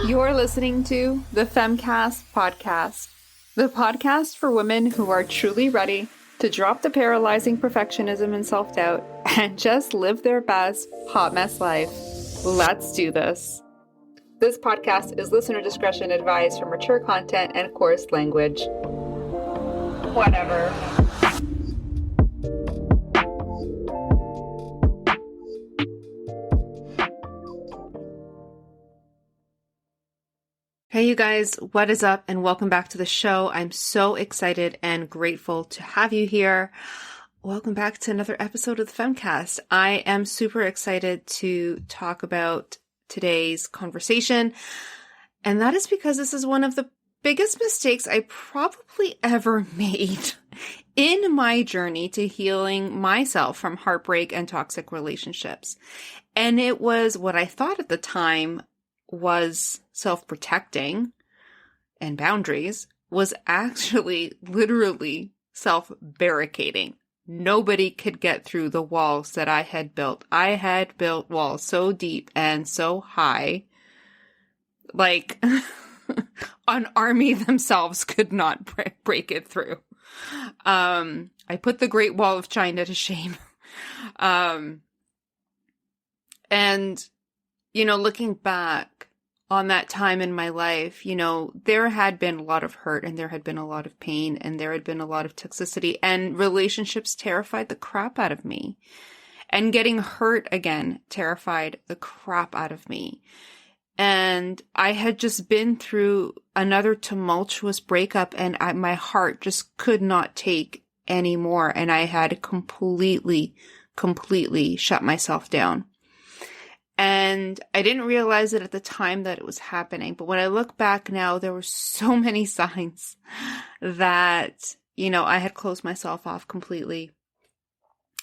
You're listening to the Femcast podcast, the podcast for women who are truly ready to drop the paralyzing perfectionism and self-doubt and just live their best hot mess life. Let's do this. This podcast is listener discretion advised for mature content and coarse language. Whatever. Hey you guys, what is up and welcome back to the show. I'm so excited and grateful to have you here. Welcome back to another episode of the Femcast. I am super excited to talk about today's conversation, and that is because this is one of the biggest mistakes I probably ever made in my journey to healing myself from heartbreak and toxic relationships. And it was what I thought at the time was self-protecting and boundaries was actually literally self-barricading. Nobody could get through the walls that I had built. I had built walls so deep and so high, like an army themselves could not break it through. I put the Great Wall of China to shame. And you know, looking back on that time in my life, you know, there had been a lot of hurt and there had been a lot of pain and there had been a lot of toxicity, and relationships terrified the crap out of me. And getting hurt again terrified the crap out of me. And I had just been through another tumultuous breakup, and my heart just could not take any more. And I had completely shut myself down. And I didn't realize it at the time that it was happening. But when I look back now, there were so many signs that, you know, I had closed myself off completely.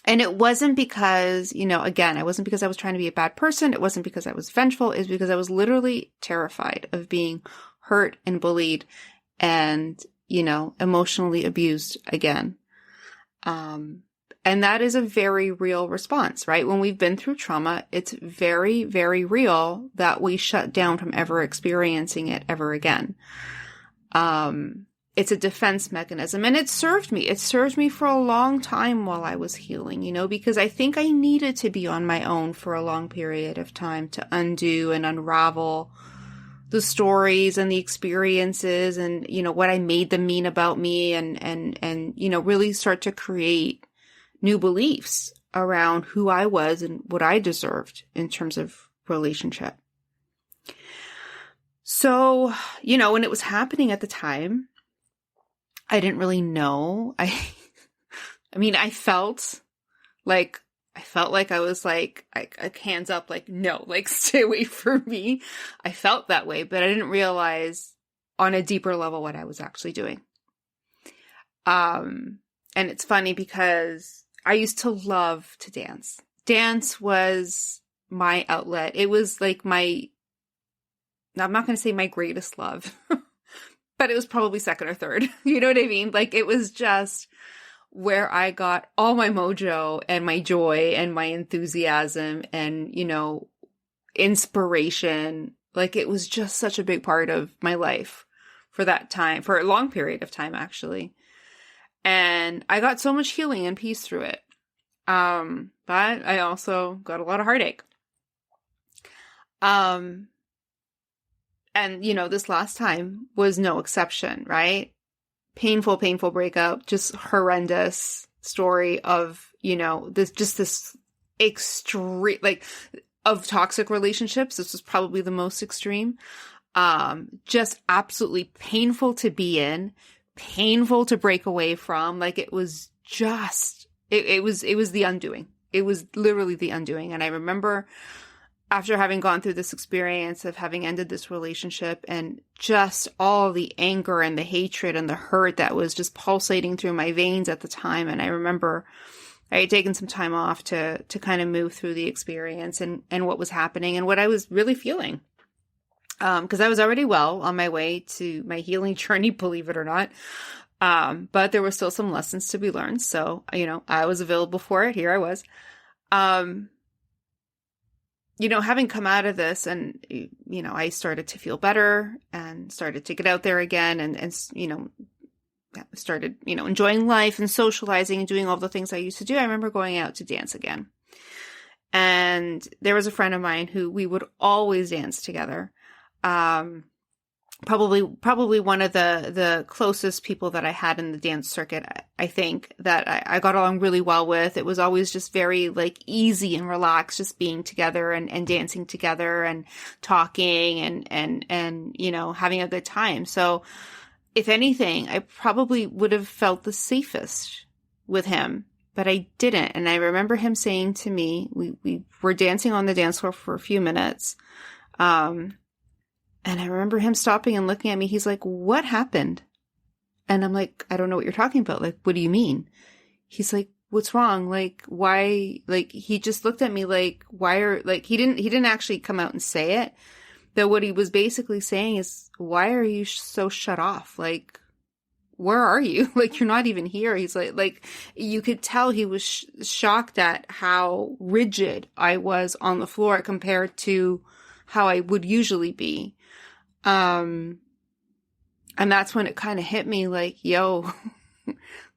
And it wasn't because, you know, again, it wasn't because I was trying to be a bad person. It wasn't because I was vengeful. It was because I was literally terrified of being hurt and bullied and, you know, emotionally abused again. And that is a very real response, right? When we've been through trauma, it's very, very real that we shut down from ever experiencing it ever again. It's a defense mechanism, and it served me. It served me for a long time while I was healing, you know, because I think I needed to be on my own for a long period of time to undo and unravel the stories and the experiences and, you know, what I made them mean about me and, you know, really start to create new beliefs around who I was and what I deserved in terms of relationship. So, you know, when it was happening at the time, I didn't really know. I mean, I felt like I was like hands up, like, no, like stay away from me. I felt that way, but I didn't realize on a deeper level what I was actually doing. And it's funny because I used to love to dance. Dance was my outlet. It was like I'm not going to say my greatest love, but it was probably second or third. You know what I mean? Like it was just where I got all my mojo and my joy and my enthusiasm and, you know, inspiration. Like it was just such a big part of my life for that time, for a long period of time, actually. And I got so much healing and peace through it. But I also got a lot of heartache. And, you know, this last time was no exception, right? Painful breakup, just horrendous story of, you know, this extreme, like, of toxic relationships. This was probably the most extreme. Just absolutely painful to be in. Painful to break away from. Like it was just, it was the undoing. It was literally the undoing. And I remember after having gone through this experience of having ended this relationship and just all the anger and the hatred and the hurt that was just pulsating through my veins at the time. And I remember I had taken some time off to kind of move through the experience and what was happening and what I was really feeling. Because I was already well on my way to my healing journey, believe it or not. But there were still some lessons to be learned. So, you know, I was available for it. Here I was. having come out of this and, I started to feel better and started to get out there again and started, enjoying life and socializing and doing all the things I used to do. I remember going out to dance again. And there was a friend of mine who we would always dance together. Probably one of the closest people that I had in the dance circuit, I think, that I got along really well with. It was always just very like easy and relaxed, just being together and dancing together and talking and having a good time. So if anything, I probably would have felt the safest with him, but I didn't. And I remember him saying to me, we were dancing on the dance floor for a few minutes. And I remember him stopping and looking at me. He's like, "What happened?" And I'm like, "I don't know what you're talking about. Like, what do you mean?" He's like, "What's wrong? Like, why?" Like, he just looked at me like, he didn't actually come out and say it. But what he was basically saying is, "Why are you so shut off? Like, where are you? Like, you're not even here." He's like you could tell he was shocked at how rigid I was on the floor compared to how I would usually be. And that's when it kind of hit me like, yo,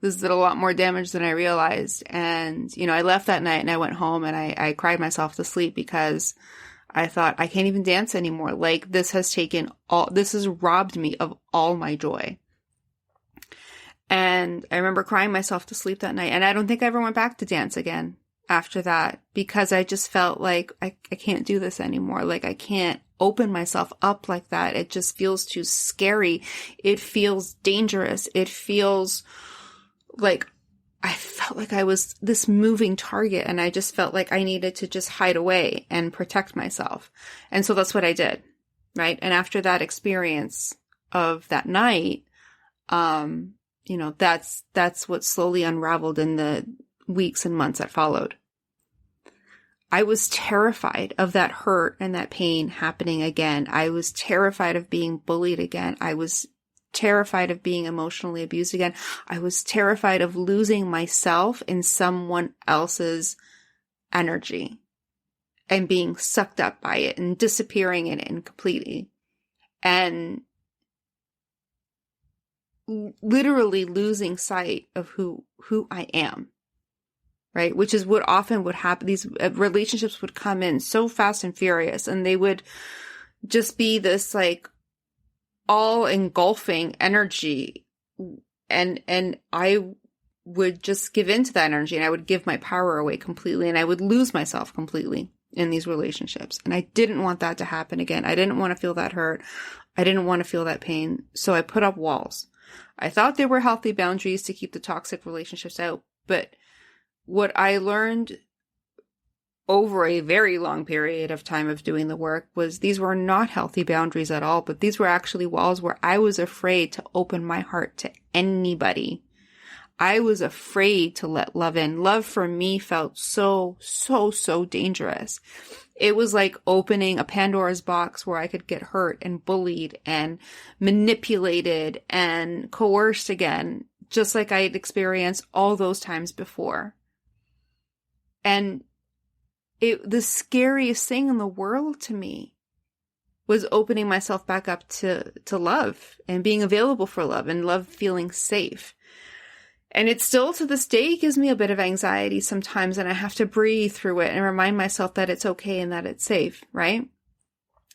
this did a lot more damage than I realized. And, I left that night and I went home and I cried myself to sleep because I thought I can't even dance anymore. Like this has robbed me of all my joy. And I remember crying myself to sleep that night. And I don't think I ever went back to dance again after that because I just felt like I can't do this anymore. Like I can't open myself up like that. It just feels too scary. It feels dangerous. It feels like I felt like I was this moving target and I just felt like I needed to just hide away and protect myself. And so that's what I did. Right. And after that experience of that night, that's what slowly unraveled in the weeks and months that followed. I was terrified of that hurt and that pain happening again. I was terrified of being bullied again. I was terrified of being emotionally abused again. I was terrified of losing myself in someone else's energy and being sucked up by it and disappearing in it completely. And literally losing sight of who I am. Right? Which is what often would happen. These relationships would come in so fast and furious and they would just be this like all engulfing energy. And I would just give into that energy and I would give my power away completely and I would lose myself completely in these relationships. And I didn't want that to happen again. I didn't want to feel that hurt. I didn't want to feel that pain. So I put up walls. I thought they were healthy boundaries to keep the toxic relationships out, but what I learned over a very long period of time of doing the work was these were not healthy boundaries at all, but these were actually walls where I was afraid to open my heart to anybody. I was afraid to let love in. Love for me felt so dangerous. It was like opening a Pandora's box where I could get hurt and bullied and manipulated and coerced again, just like I had experienced all those times before. And the scariest thing in the world to me was opening myself back up to love and being available for love and love feeling safe. And it still to this day gives me a bit of anxiety sometimes and I have to breathe through it and remind myself that it's okay and that it's safe, right?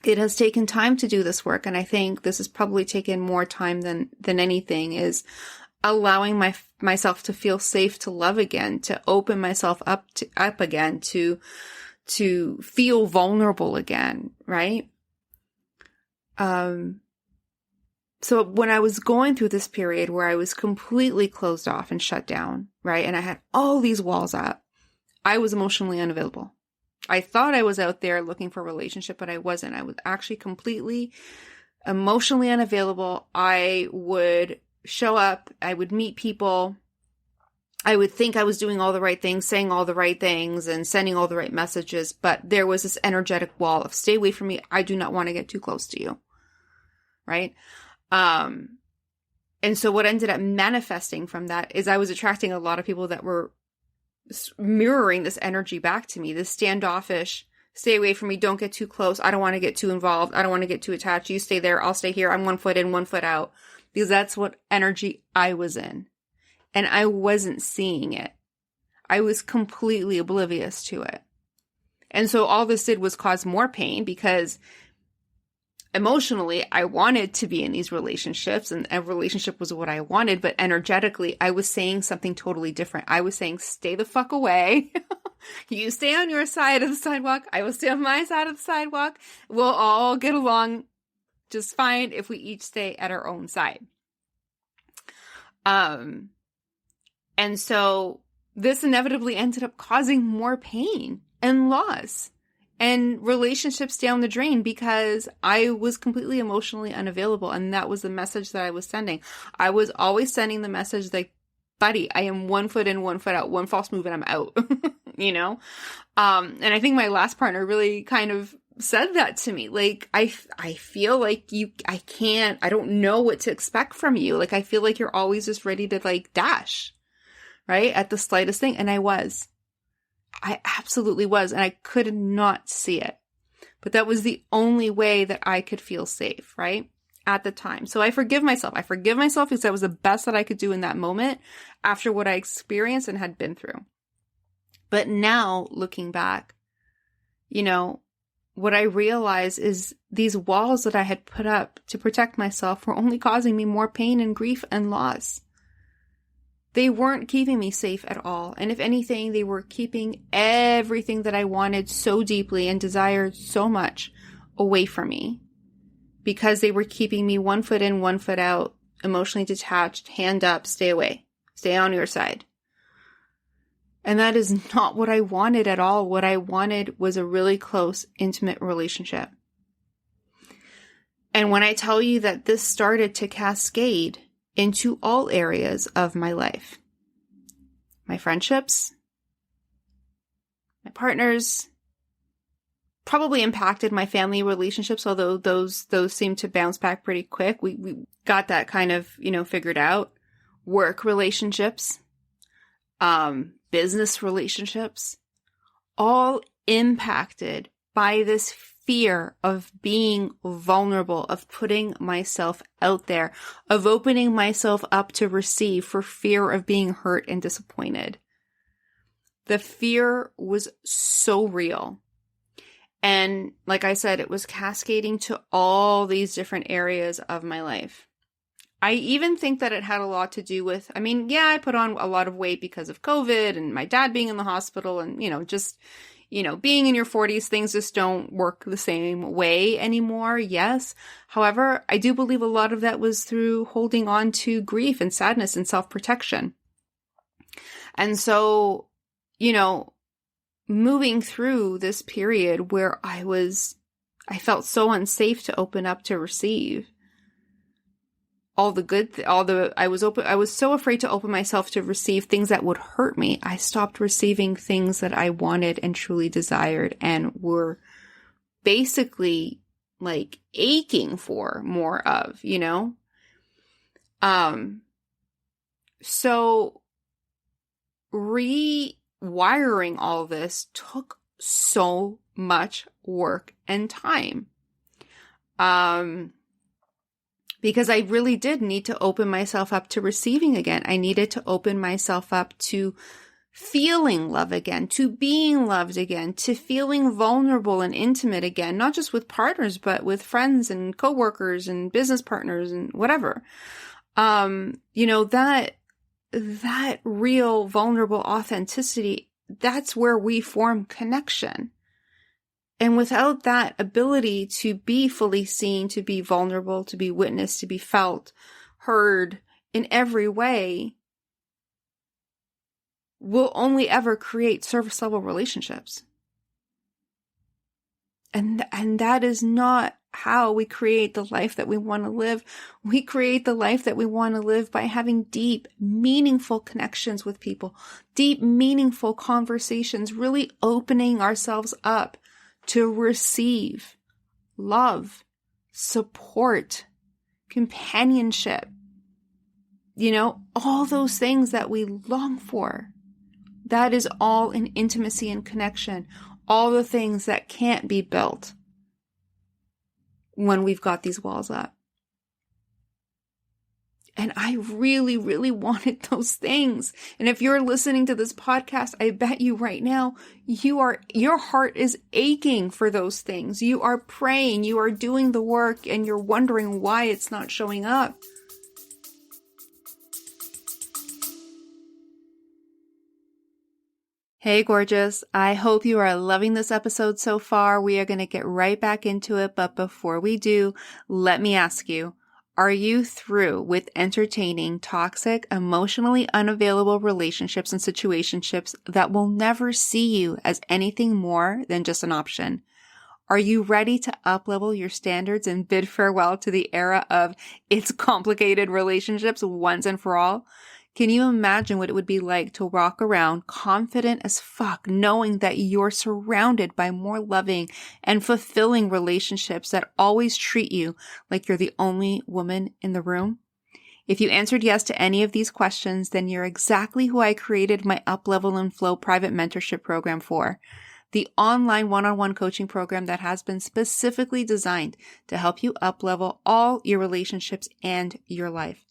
It has taken time to do this work. And I think this has probably taken more time than anything is allowing myself to feel safe to love again, to open myself up again, to feel vulnerable again, right? So when I was going through this period where I was completely closed off and shut down, right? And I had all these walls up, I was emotionally unavailable. I thought I was out there looking for a relationship, but I wasn't. I was actually completely emotionally unavailable. I would show up, I would meet people, I would think I was doing all the right things, saying all the right things and sending all the right messages, but there was this energetic wall of stay away from me. I do not want to get too close to you. Right? And so what ended up manifesting from that is I was attracting a lot of people that were mirroring this energy back to me, this standoffish, Stay away from me. Don't get too close. I don't want to get too involved. I don't want to get too attached. You stay there. I'll stay here. I'm 1 foot in, 1 foot out. Because that's what energy I was in. And I wasn't seeing it. I was completely oblivious to it. And so all this did was cause more pain because emotionally, I wanted to be in these relationships and a relationship was what I wanted. But energetically, I was saying something totally different. I was saying, stay the fuck away. You stay on your side of the sidewalk. I will stay on my side of the sidewalk. We'll all get along just fine if we each stay at our own side. And so this inevitably ended up causing more pain and loss and relationships down the drain because I was completely emotionally unavailable. And that was the message that I was sending. I was always sending the message like, buddy, I am 1 foot in, 1 foot out, one false move and I'm out, you know? And I think my last partner really kind of said that to me. Like, I feel like I don't know what to expect from you. Like, I feel like you're always just ready to like dash, right? At the slightest thing. And I absolutely was. And I could not see it, but that was the only way that I could feel safe, right? At the time. So I forgive myself. I forgive myself because that was the best that I could do in that moment after what I experienced and had been through. But now looking back, you know, what I realize is these walls that I had put up to protect myself were only causing me more pain and grief and loss. They weren't keeping me safe at all. And if anything, they were keeping everything that I wanted so deeply and desired so much away from me. Because they were keeping me 1 foot in, 1 foot out, emotionally detached, hand up, stay away, stay on your side. And that is not what I wanted at all. What I wanted was a really close, intimate relationship. And when I tell you that this started to cascade into all areas of my life, my friendships, my partners, probably impacted my family relationships, although those seem to bounce back pretty quick. We got that kind of, you know, figured out. Work relationships, business relationships, all impacted by this fear of being vulnerable, of putting myself out there, of opening myself up to receive for fear of being hurt and disappointed. The fear was so real. And like I said, it was cascading to all these different areas of my life. I even think that it had a lot to do with, I put on a lot of weight because of COVID and my dad being in the hospital and, being in your 40s, things just don't work the same way anymore. Yes. However, I do believe a lot of that was through holding on to grief and sadness and self-protection. And so, moving through this period where I felt so unsafe to open up to receive I was so afraid to open myself to receive things that would hurt me. I stopped receiving things that I wanted and truly desired and were basically like aching for more of, So rewiring all this took so much work and time. Because I really did need to open myself up to receiving again. I needed to open myself up to feeling love again, to being loved again, to feeling vulnerable and intimate again, not just with partners, but with friends and coworkers and business partners and whatever. That real vulnerable authenticity, that's where we form connection. And without that ability to be fully seen, to be vulnerable, to be witnessed, to be felt, heard in every way, we'll only ever create surface level relationships. And that is not how we create the life that we want to live. We create the life that we want to live by having deep, meaningful connections with people, deep, meaningful conversations, really opening ourselves up to receive love, support, companionship, all those things that we long for. That is all in intimacy and connection. all the things that can't be built when we've got these walls up. And I really, really wanted those things. And if you're listening to this podcast, I bet you right now, your heart is aching for those things. You are praying, you are doing the work, and you're wondering why it's not showing up. Hey, gorgeous. I hope you are loving this episode so far. We are going to get right back into it. But before we do, let me ask you, are you through with entertaining toxic, emotionally unavailable relationships and situationships that will never see you as anything more than just an option? Are you ready to up-level your standards and bid farewell to the era of it's complicated relationships once and for all? Can you imagine what it would be like to walk around confident as fuck, knowing that you're surrounded by more loving and fulfilling relationships that always treat you like you're the only woman in the room? If you answered yes to any of these questions, then you're exactly who I created my Up Level and Flow private mentorship program for. The online one-on-one coaching program that has been specifically designed to help you up-level all your relationships and your life.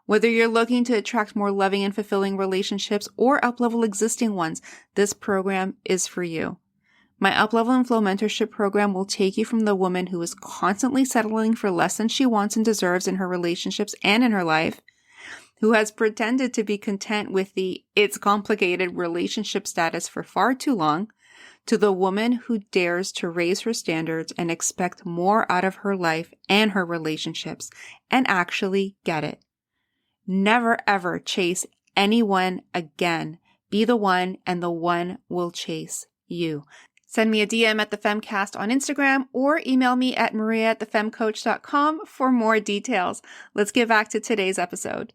Whether you're looking to attract more loving and fulfilling relationships or up-level existing ones, this program is for you. My Up-Level and Flow mentorship program will take you from the woman who is constantly settling for less than she wants and deserves in her relationships and in her life, who has pretended to be content with the it's complicated relationship status for far too long, to the woman who dares to raise her standards and expect more out of her life and her relationships and actually get it. Never ever chase anyone again. Be the one and the one will chase you. Send me a DM at the Femcast on Instagram or email me at maria@thefemcoach.com for more details. Let's get back to today's episode.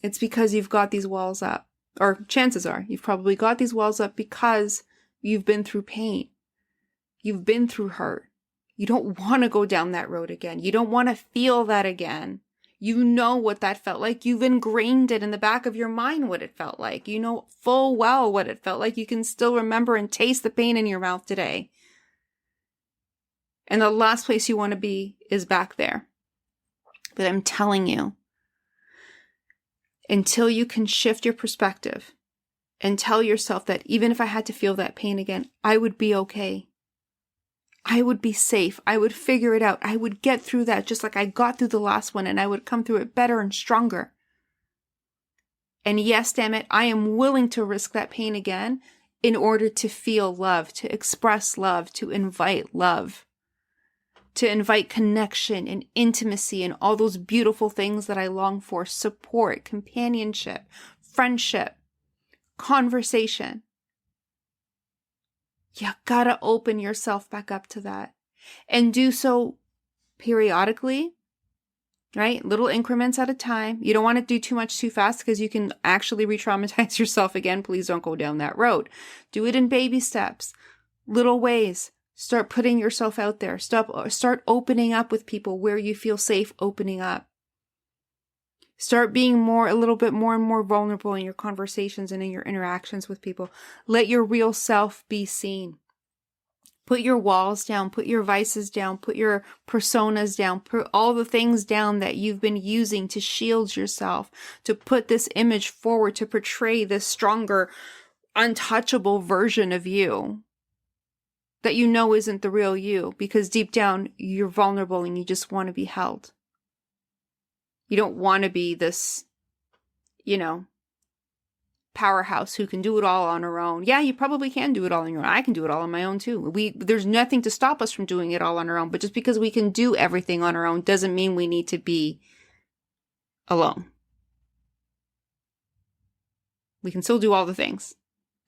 It's because you've got these walls up, or chances are you've probably got these walls up because you've been through pain. You've been through hurt. You don't want to go down that road again. You don't want to feel that again. You know what that felt like. You've ingrained it in the back of your mind what it felt like. You know full well what it felt like. You can still remember and taste the pain in your mouth today. And the last place you want to be is back there. But I'm telling you, until you can shift your perspective and tell yourself that even if I had to feel that pain again, I would be okay. I would be safe. I would figure it out. I would get through that just like I got through the last one, and I would come through it better and stronger. And yes, damn it, I am willing to risk that pain again in order to feel love, to express love, to invite love, to invite connection and intimacy and all those beautiful things that I long for: support, companionship, friendship, conversation. You gotta open yourself back up to that and do so periodically, right? Little increments at a time. You don't want to do too much too fast because you can actually re-traumatize yourself again. Please don't go down that road. Do it in baby steps, little ways. Start putting yourself out there. Start opening up with people where you feel safe opening up. Start being a little bit more and more vulnerable in your conversations and in your interactions with people. Let your real self be seen. Put your walls down, put your vices down, put your personas down, put all the things down that you've been using to shield yourself, to put this image forward, to portray this stronger, untouchable version of you that you know isn't the real you, because deep down you're vulnerable and you just want to be held. You don't want to be this, powerhouse who can do it all on her own. Yeah, you probably can do it all on your own. I can do it all on my own too. There's nothing to stop us from doing it all on our own. But just because we can do everything on our own doesn't mean we need to be alone. We can still do all the things.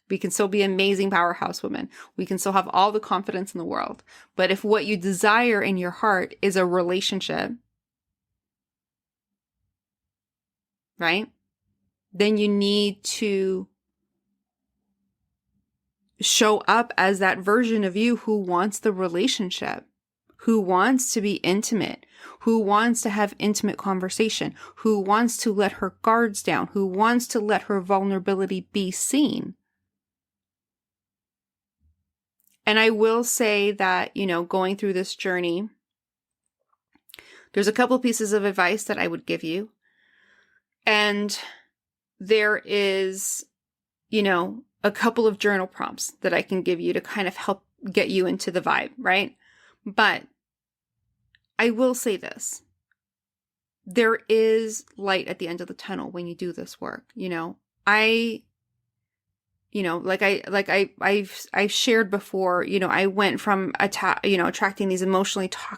We can still be amazing powerhouse women. We can still have all the confidence in the world. But if what you desire in your heart is a relationship, right? Then you need to show up as that version of you who wants the relationship, who wants to be intimate, who wants to have intimate conversation, who wants to let her guards down, who wants to let her vulnerability be seen. And I will say that, going through this journey, there's a couple pieces of advice that I would give you. And there is, a couple of journal prompts that I can give you to kind of help get you into the vibe, right? But I will say this. There is light at the end of the tunnel when you do this work. I've shared before, I went from attracting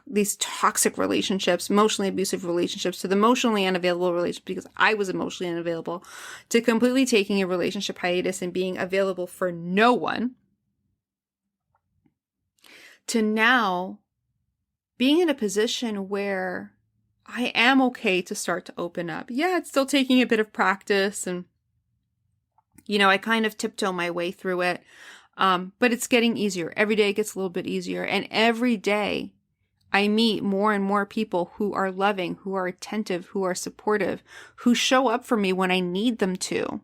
these toxic relationships, emotionally abusive relationships, to the emotionally unavailable relationship because I was emotionally unavailable, to completely taking a relationship hiatus and being available for no one, to now being in a position where I am okay to start to open up. Yeah, it's still taking a bit of practice, and I kind of tiptoe my way through it. But it's getting easier. Every day it gets a little bit easier. And every day I meet more and more people who are loving, who are attentive, who are supportive, who show up for me when I need them to,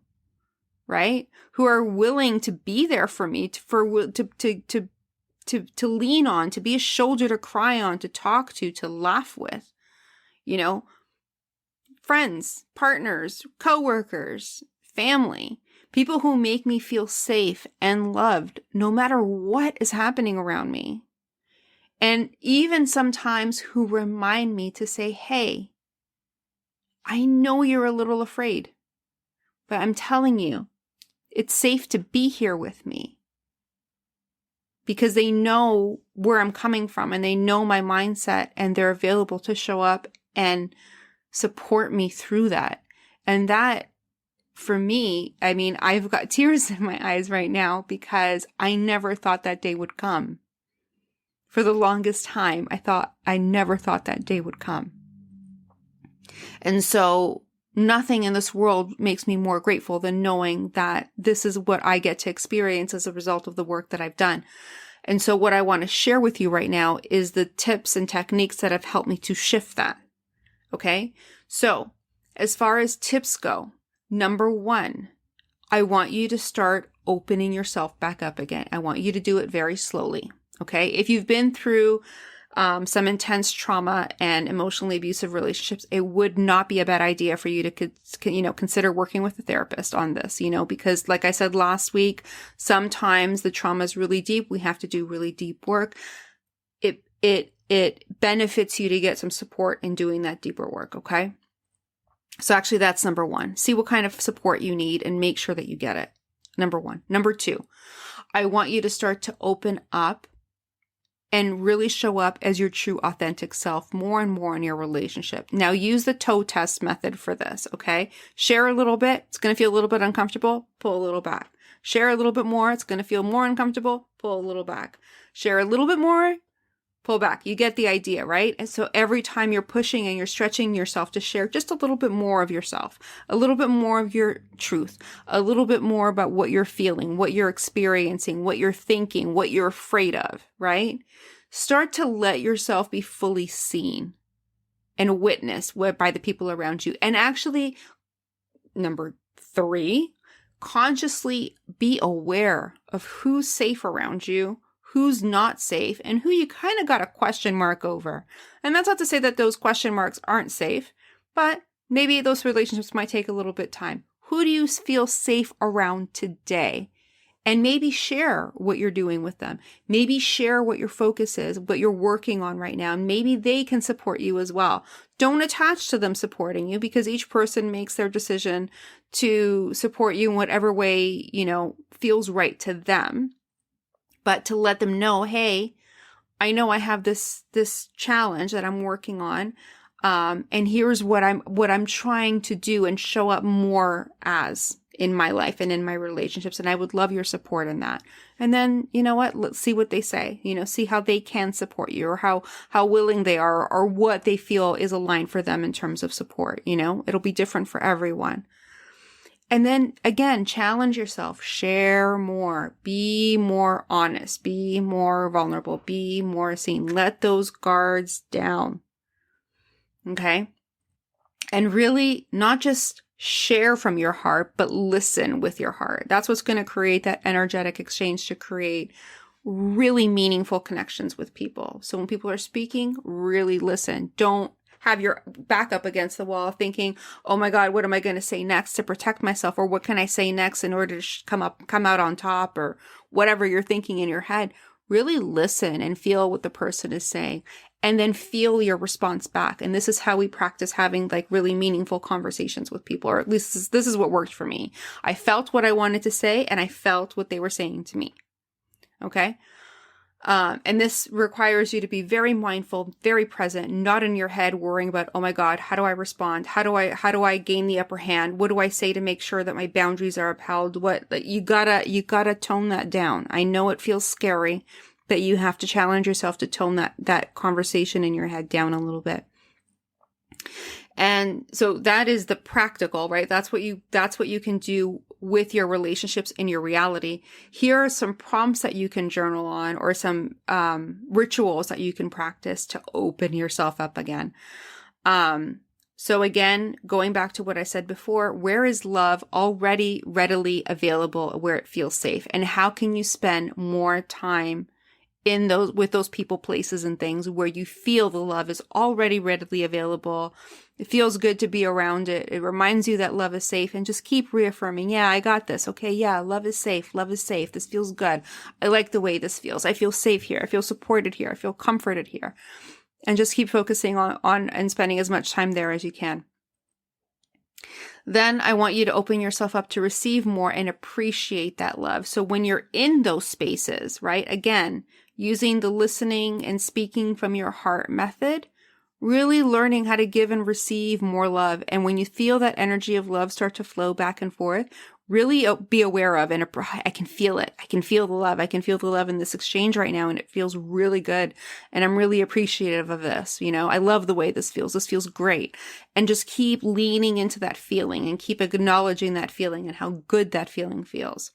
right? Who are willing to be there for me, to lean on, to be a shoulder to cry on, to talk to laugh with, friends, partners, coworkers, family. People who make me feel safe and loved no matter what is happening around me. And even sometimes who remind me to say, hey, I know you're a little afraid, but I'm telling you, it's safe to be here with me. Because they know where I'm coming from and they know my mindset and they're available to show up and support me through that. And that, for me, I've got tears in my eyes right now because I never thought that day would come. For the longest time, I never thought that day would come. And so nothing in this world makes me more grateful than knowing that this is what I get to experience as a result of the work that I've done. And so what I want to share with you right now is the tips and techniques that have helped me to shift that. Okay? So as far as tips go, number 1, I want you to start opening yourself back up again. I want you to do it very slowly. Okay? If you've been through some intense trauma and emotionally abusive relationships, it would not be a bad idea for you to, consider working with a therapist on this, because like I said last week, sometimes the trauma is really deep. We have to do really deep work. It benefits you to get some support in doing that deeper work. Okay. So actually that's number 1. See what kind of support you need and make sure that you get it. Number 1. Number 2, I want you to start to open up and really show up as your true authentic self more and more in your relationship. Now use the toe test method for this, okay? Share a little bit. It's going to feel a little bit uncomfortable. Pull a little back. Share a little bit more. It's going to feel more uncomfortable. Pull a little back. Share a little bit more. Pull back. You get the idea, right? And so every time you're pushing and you're stretching yourself to share just a little bit more of yourself, a little bit more of your truth, a little bit more about what you're feeling, what you're experiencing, what you're thinking, what you're afraid of, right? Start to let yourself be fully seen and witnessed by the people around you. And actually, number 3, consciously be aware of who's safe around you, who's not safe, and who you kind of got a question mark over. And that's not to say that those question marks aren't safe, but maybe those relationships might take a little bit of time. Who do you feel safe around today? And maybe share what you're doing with them. Maybe share what your focus is, what you're working on right now. And maybe they can support you as well. Don't attach to them supporting you because each person makes their decision to support you in whatever way, feels right to them. But to let them know, hey, I know I have this challenge that I'm working on. And here's what I'm trying to do and show up more as in my life and in my relationships. And I would love your support in that. And then, let's see what they say, see how they can support you or how willing they are or what they feel is aligned for them in terms of support. It'll be different for everyone. And then again, challenge yourself, share more, be more honest, be more vulnerable, be more seen. Let those guards down. Okay. And really not just share from your heart, but listen with your heart. That's what's going to create that energetic exchange to create really meaningful connections with people. So when people are speaking, really listen. Don't have your back up against the wall thinking, oh my God, what am I going to say next to protect myself? Or what can I say next in order to come out on top, or whatever you're thinking in your head. Really listen and feel what the person is saying, and then feel your response back. And this is how we practice having like really meaningful conversations with people, or at least this is what worked for me. I felt what I wanted to say, and I felt what they were saying to me. Okay. And this requires you to be very mindful, very present, not in your head worrying about, oh my God, how do I respond? How do I gain the upper hand? What do I say to make sure that my boundaries are upheld? You gotta tone that down. I know it feels scary, but you have to challenge yourself to tone that conversation in your head down a little bit. And so that is the practical, right? That's what you can do with your relationships in your reality. Here are some prompts that you can journal on, or some rituals that you can practice to open yourself up again. So again, going back to what I said before, where is love already readily available where it feels safe? And how can you spend more time with those people, places, and things where you feel the love is already readily available? It feels good to be around it. It reminds you that love is safe, and just keep reaffirming, yeah, I got this. Okay. Yeah. Love is safe. Love is safe. This feels good. I like the way this feels. I feel safe here. I feel supported here. I feel comforted here. And just keep focusing on and spending as much time there as you can. Then I want you to open yourself up to receive more and appreciate that love. So when you're in those spaces, right? Again, using the listening and speaking from your heart method, really learning how to give and receive more love. And when you feel that energy of love start to flow back and forth, really be aware of, and I can feel it. I can feel the love. I can feel the love in this exchange right now. And it feels really good. And I'm really appreciative of this. I love the way this feels. This feels great. And just keep leaning into that feeling and keep acknowledging that feeling and how good that feeling feels.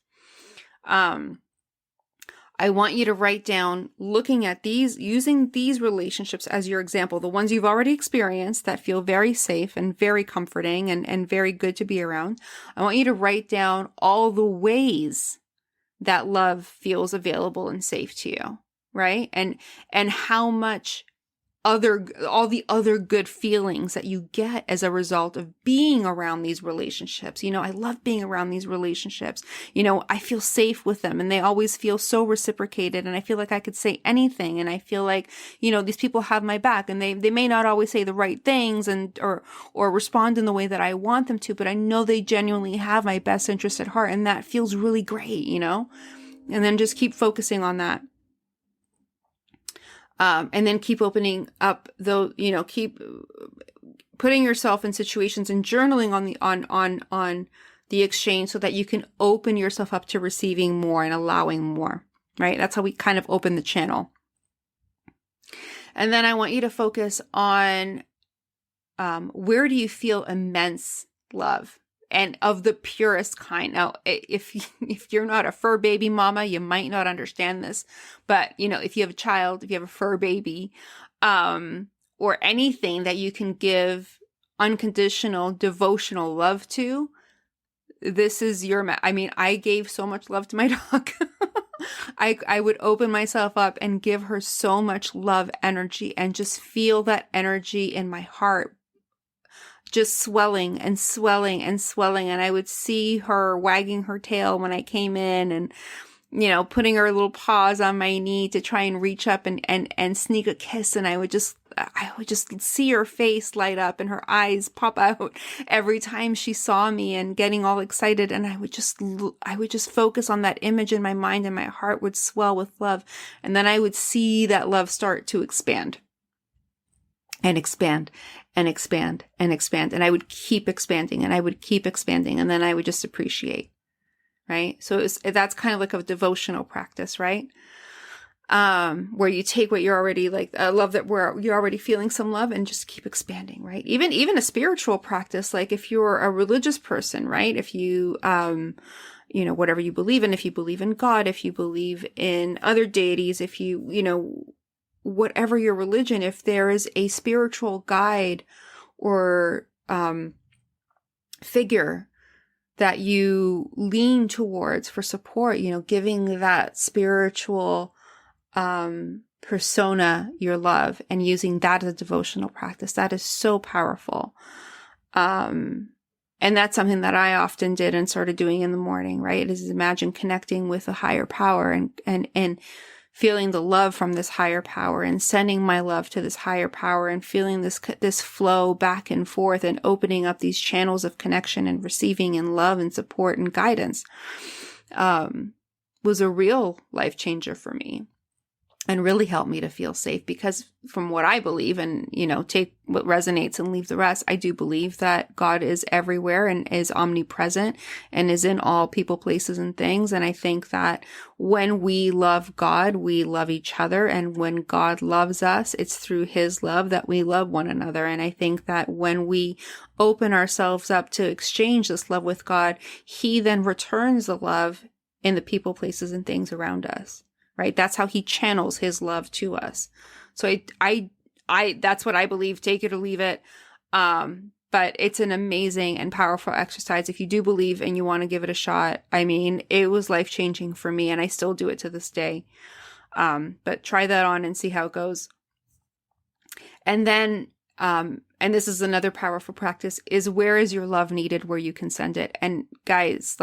I want you to write down, looking at using these relationships as your example, the ones you've already experienced that feel very safe and very comforting and very good to be around. I want you to write down all the ways that love feels available and safe to you, right? And how much all the other good feelings that you get as a result of being around these relationships. I love being around these relationships. I feel safe with them, and they always feel so reciprocated, and I feel like I could say anything, and I feel like, these people have my back, and they may not always say the right things or respond in the way that I want them to, but I know they genuinely have my best interest at heart, and that feels really great, and then just keep focusing on that. And then keep opening up keep putting yourself in situations and journaling on the exchange so that you can open yourself up to receiving more and allowing more, right? That's how we kind of open the channel. And then I want you to focus on, where do you feel immense love? And of the purest kind. Now, if you're not a fur baby mama, you might not understand this. But, if you have a child, if you have a fur baby, or anything that you can give unconditional, devotional love to, this is I gave so much love to my dog. I would open myself up and give her so much love energy, and just feel that energy in my heart just swelling and swelling and swelling. And I would see her wagging her tail when I came in, and, putting her little paws on my knee to try and reach up and sneak a kiss. And I would just see her face light up and her eyes pop out every time she saw me, and getting all excited. And I would just focus on that image in my mind, and my heart would swell with love. And then I would see that love start to expand and expand and expand and expand. And I would keep expanding, and I would keep expanding. And then I would just appreciate, right? So that's kind of like a devotional practice, right? Where you take what you're already love that where you're already feeling some love, and just keep expanding, right? Even a spiritual practice, like if you're a religious person, right? If you, whatever you believe in, if you believe in God, if you believe in other deities, if you, whatever your religion, if there is a spiritual guide or figure that you lean towards for support, giving that spiritual persona your love and using that as a devotional practice, that is so powerful. And that's something that I often did and started doing in the morning, right? Is imagine connecting with a higher power and feeling the love from this higher power and sending my love to this higher power and feeling this flow back and forth and opening up these channels of connection and receiving and love and support and guidance, was a real life changer for me. And really helped me to feel safe, because from what I believe, and, take what resonates and leave the rest, I do believe that God is everywhere and is omnipresent and is in all people, places, and things. And I think that when we love God, we love each other. And when God loves us, it's through his love that we love one another. And I think that when we open ourselves up to exchange this love with God, he then returns the love in the people, places, and things around us. Right? That's how he channels his love to us. So I that's what I believe. Take it or leave it. But it's an amazing and powerful exercise. If you do believe and you want to give it a shot, I mean, it was life-changing for me, and I still do it to this day. But try that on and see how it goes. And then, and this is another powerful practice, is where is your love needed where you can send it? And guys,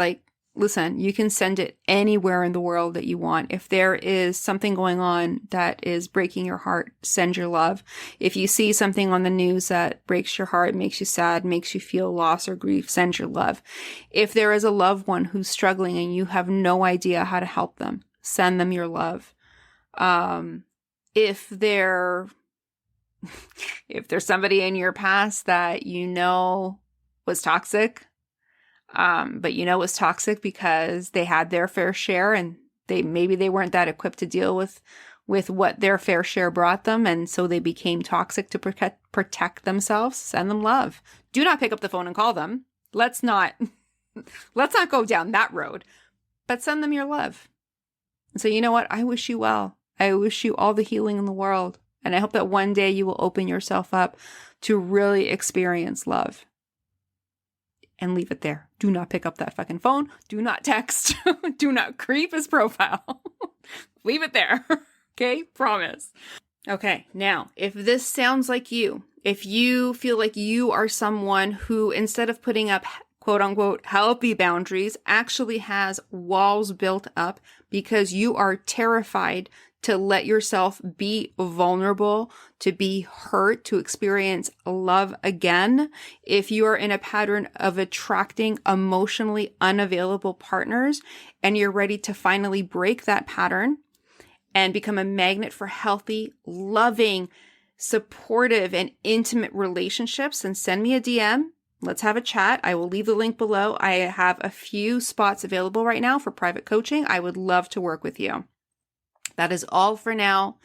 listen, you can send it anywhere in the world that you want. If there is something going on that is breaking your heart, send your love. If you see something on the news that breaks your heart, makes you sad, makes you feel loss or grief, send your love. If there is a loved one who's struggling and you have no idea how to help them, send them your love. If there's somebody in your past that was toxic, but was toxic because they had their fair share and maybe they weren't that equipped to deal with what their fair share brought them. And so they became toxic to protect themselves. Send them love. Do not pick up the phone and call them. Let's not go down that road, but send them your love. And so, you know what? I wish you well. I wish you all the healing in the world. And I hope that one day you will open yourself up to really experience love. And leave it there. Do not pick up that fucking phone. Do not text. Do not creep his profile. Leave it there. Okay? Promise. Okay. Now, if this sounds like you, if you feel like you are someone who, instead of putting up quote unquote healthy boundaries, actually has walls built up because you are terrified to let yourself be vulnerable, to be hurt, to experience love again. If you are in a pattern of attracting emotionally unavailable partners and you're ready to finally break that pattern and become a magnet for healthy, loving, supportive, and intimate relationships, then send me a DM. Let's have a chat. I will leave the link below. I have a few spots available right now for private coaching. I would love to work with you. That is all for now.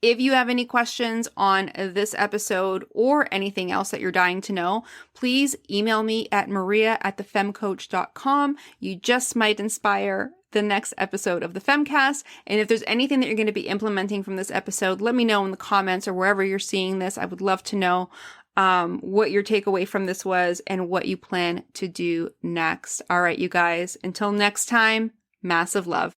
If you have any questions on this episode or anything else that you're dying to know, please email me at maria@thefemcoach.com. You just might inspire the next episode of the Femcast. And if there's anything that you're going to be implementing from this episode, let me know in the comments or wherever you're seeing this. I would love to know what your takeaway from this was and what you plan to do next. All right, you guys, until next time, massive love.